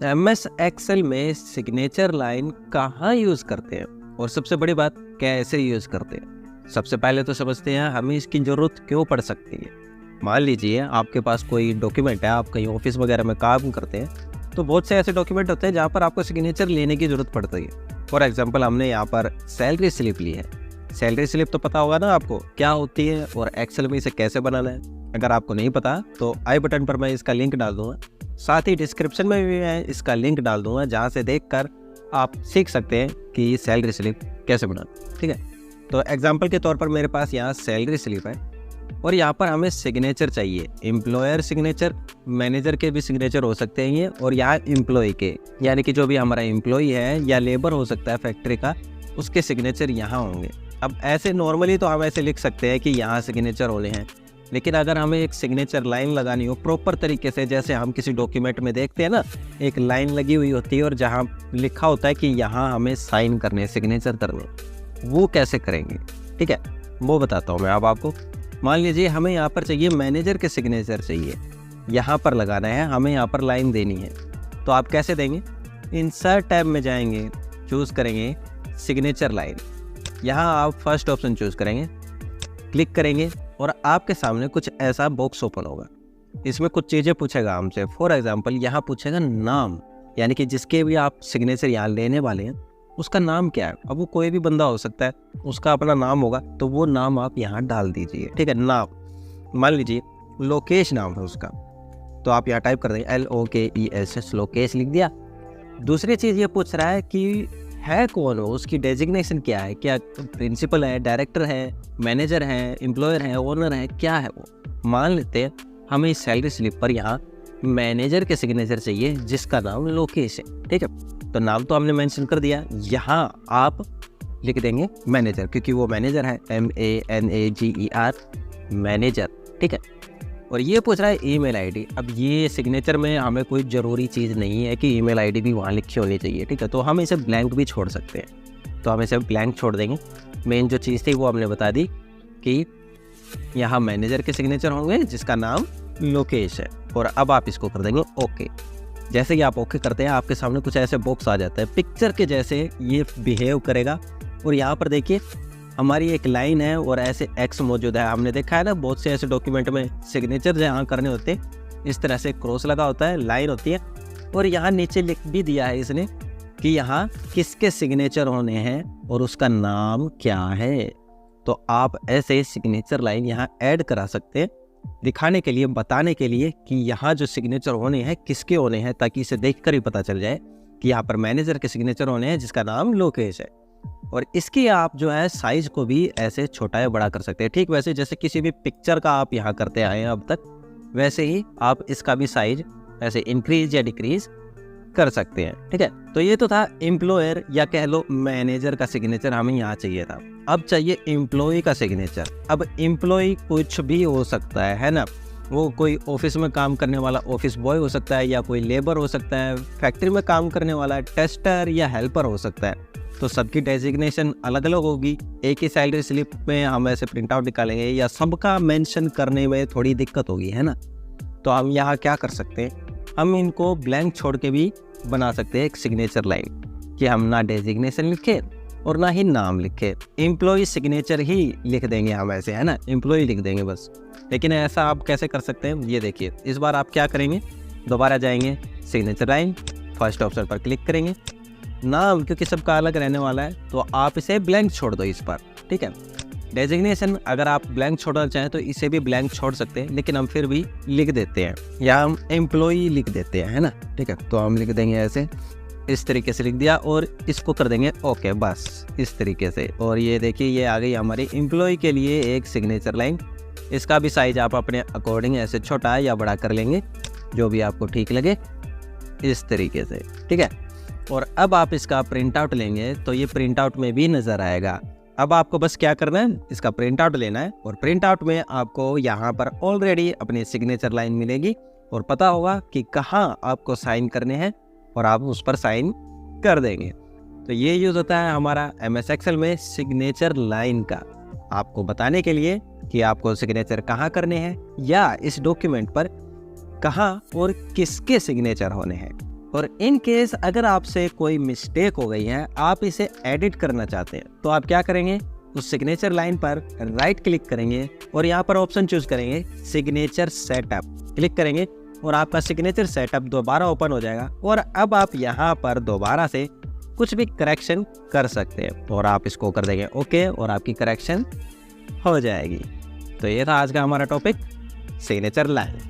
MS Excel में signature line कहाँ use करते हैं और सबसे बड़ी बात कैसे यूज़ करते हैं। सबसे पहले तो समझते हैं हमें इसकी ज़रूरत क्यों पड़ सकती है। मान लीजिए आपके पास कोई डॉक्यूमेंट है, आप कहीं ऑफिस वगैरह में काम करते हैं, तो बहुत से ऐसे डॉक्यूमेंट होते हैं जहाँ पर आपको सिग्नेचर लेने की ज़रूरत पड़ती है। फॉर एग्जाम्पल, हमने यहाँ पर सैलरी स्लिप ली है। सैलरी स्लिप तो पता होगा ना आपको क्या होती है और एक्सेल में इसे कैसे बनाना है। अगर आपको नहीं पता तो आई बटन पर मैं इसका लिंक डाल दूँगा, साथ ही डिस्क्रिप्शन में भी मैं इसका लिंक डाल दूंगा, जहां से देखकर आप सीख सकते हैं कि सैलरी स्लिप कैसे बनाना। ठीक है, तो एग्जांपल के तौर पर मेरे पास यहाँ सैलरी स्लिप है और यहाँ पर हमें सिग्नेचर चाहिए। एम्प्लॉयर सिग्नेचर, मैनेजर के भी सिग्नेचर हो सकते हैं ये, और यहाँ एम्प्लॉय के, यानी कि जो भी हमारा एम्प्लॉय है या लेबर हो सकता है फैक्ट्री का, उसके सिग्नेचर यहाँ होंगे। अब ऐसे नॉर्मली तो हम ऐसे लिख सकते हैं कि यहाँ सिग्नेचर होने हैं, लेकिन अगर हमें एक सिग्नेचर लाइन लगानी हो प्रॉपर तरीके से, जैसे हम किसी डॉक्यूमेंट में देखते हैं ना, एक लाइन लगी हुई होती है और जहाँ लिखा होता है कि यहाँ हमें साइन करने, सिग्नेचर करने, वो कैसे करेंगे, ठीक है, वो बताता हूँ मैं अब आपको। मान लीजिए हमें यहाँ पर चाहिए मैनेजर के सिग्नेचर चाहिए, यहाँ पर लगाना है, हमें यहाँ पर लाइन देनी है, तो आप कैसे देंगे। इंसर्ट टैब में जाएंगे, चूज़ करेंगे सिग्नेचर लाइन, यहाँ आप फर्स्ट ऑप्शन चूज़ करेंगे, क्लिक करेंगे और आपके सामने कुछ ऐसा बॉक्स ओपन होगा। इसमें कुछ चीज़ें पूछेगा हमसे। फॉर एग्जांपल, यहाँ पूछेगा नाम, यानी कि जिसके भी आप सिग्नेचर यहाँ लेने वाले हैं उसका नाम क्या है। अब वो कोई भी बंदा हो सकता है, उसका अपना नाम होगा, तो वो नाम आप यहाँ डाल दीजिए। ठीक है, नाम मान लीजिए लोकेश नाम है उसका, तो आप यहाँ टाइप कर देंगे LOKESH, लोकेश लिख दिया। दूसरी चीज़ ये पूछ रहा है कि है कौन हो, उसकी डेजिग्नेशन क्या है, क्या प्रिंसिपल है, डायरेक्टर है, मैनेजर है, एम्प्लॉयर है, ओनर है, क्या है वो। मान लेते हैं हमें इस सैलरी स्लिप पर यहाँ मैनेजर के सिग्नेचर चाहिए जिसका नाम लोकेश है। ठीक है, तो नाम तो हमने मेंशन कर दिया, यहाँ आप लिख देंगे मैनेजर, क्योंकि वो मैनेजर है, MANAGER, मैनेजर। ठीक है, और ये पूछ रहा है ईमेल आईडी। अब ये सिग्नेचर में हमें कोई ज़रूरी चीज़ नहीं है कि ईमेल आईडी भी वहाँ लिखी होनी चाहिए। ठीक है, तो हम इसे ब्लैंक भी छोड़ सकते हैं, तो हम इसे ब्लैंक छोड़ देंगे। मेन जो चीज़ थी वो हमने बता दी कि यहाँ मैनेजर के सिग्नेचर होंगे जिसका नाम लोकेश है, और अब आप इसको कर देंगे ओके। जैसे कि आप ओके करते हैं, आपके सामने कुछ ऐसे बॉक्स आ जाता है, पिक्चर के जैसे ये बिहेव करेगा। और यहाँ पर देखिए हमारी एक लाइन है और ऐसे एक्स मौजूद है। हमने देखा है ना, बहुत से ऐसे डॉक्यूमेंट में सिग्नेचर जहाँ करने होते हैं इस तरह से क्रॉस लगा होता है, लाइन होती है, और यहाँ नीचे लिख भी दिया है इसने कि यहाँ किसके सिग्नेचर होने हैं और उसका नाम क्या है। तो आप ऐसे सिग्नेचर लाइन यहाँ ऐड करा सकते हैं, दिखाने के लिए, बताने के लिए कि यहाँ जो सिग्नेचर होने हैं किसके होने हैं, ताकि इसे देखकर ही पता चल जाए कि यहाँ पर मैनेजर के सिग्नेचर होने हैं जिसका नाम लोकेश है। और इसकी आप जो है साइज को भी ऐसे छोटा या बड़ा कर सकते हैं। ठीक वैसे जैसे किसी भी पिक्चर का आप यहाँ करते आए हैं अब तक, वैसे ही आप इसका भी साइज ऐसे इंक्रीज या डिक्रीज कर सकते हैं। ठीक है, तो ये तो था एम्प्लॉयर या कह लो मैनेजर का सिग्नेचर हमें यहाँ चाहिए था। अब चाहिए एम्प्लॉय का सिग्नेचर। अब एम्प्लॉय कुछ भी हो सकता है ना, वो कोई ऑफिस में काम करने वाला ऑफिस बॉय हो सकता है, या कोई लेबर हो सकता है, फैक्ट्री में काम करने वाला टेस्टर या हेल्पर हो सकता है। तो सबकी डेजिग्नेशन अलग अलग होगी। एक ही सैलरी स्लिप में हम ऐसे प्रिंट आउट निकालेंगे या सबका मेंशन करने में थोड़ी दिक्कत होगी, है ना। तो हम यहाँ क्या कर सकते हैं, हम इनको ब्लैंक छोड़ के भी बना सकते हैं एक सिग्नेचर लाइन, कि हम ना डेजिग्नेशन लिखे और ना ही नाम लिखे, एम्प्लॉय सिग्नेचर ही लिख देंगे हम ऐसे, है ना, एम्प्लॉय लिख देंगे बस। लेकिन ऐसा आप कैसे कर सकते हैं, ये देखिए। इस बार आप क्या करेंगे, दोबारा जाएंगे सिग्नेचर लाइन, फर्स्ट ऑप्शन पर क्लिक करेंगे, नाम क्योंकि सबका अलग रहने वाला है तो आप इसे ब्लैंक छोड़ दो इस पर। ठीक है, डेजिग्नेशन अगर आप ब्लैंक छोड़ना चाहें तो इसे भी ब्लैंक छोड़ सकते हैं, लेकिन हम फिर भी लिख देते हैं, या हम एम्प्लॉय लिख देते हैं, है ना। ठीक है, तो हम लिख देंगे ऐसे, इस तरीके से लिख दिया और इसको कर देंगे ओके, बस इस तरीके से। और ये देखिए ये आ गई हमारी एम्प्लॉय के लिए एक सिग्नेचर लाइन। इसका भी साइज आप अपने अकॉर्डिंग ऐसे छोटा या बड़ा कर लेंगे, जो भी आपको ठीक लगे, इस तरीके से। ठीक है, और अब आप इसका प्रिंट आउट लेंगे तो ये प्रिंट आउट में भी नजर आएगा। अब आपको बस क्या करना है, इसका प्रिंट आउट लेना है, और प्रिंट आउट में आपको यहाँ पर ऑलरेडी अपनी सिग्नेचर लाइन मिलेगी और पता होगा कि कहाँ आपको साइन करने हैं, और आप उस पर साइन कर देंगे। तो ये यूज होता है हमारा MS एक्सेल में सिग्नेचर लाइन का, आपको बताने के लिए कि आपको सिग्नेचर कहाँ करने हैं या इस डॉक्यूमेंट पर कहाँ और किसके सिग्नेचर होने हैं। और इन केस अगर आपसे कोई मिस्टेक हो गई है, आप इसे एडिट करना चाहते हैं, तो आप क्या करेंगे, उस सिग्नेचर लाइन पर राइट क्लिक करेंगे और यहाँ पर ऑप्शन चूज करेंगे सिग्नेचर सेटअप, क्लिक करेंगे और आपका सिग्नेचर सेटअप दोबारा ओपन हो जाएगा। और अब आप यहाँ पर दोबारा से कुछ भी करेक्शन कर सकते हैं और आप इसको कर देंगे ओके और आपकी करेक्शन हो जाएगी। तो ये था आज का हमारा टॉपिक, सिग्नेचर लाइन।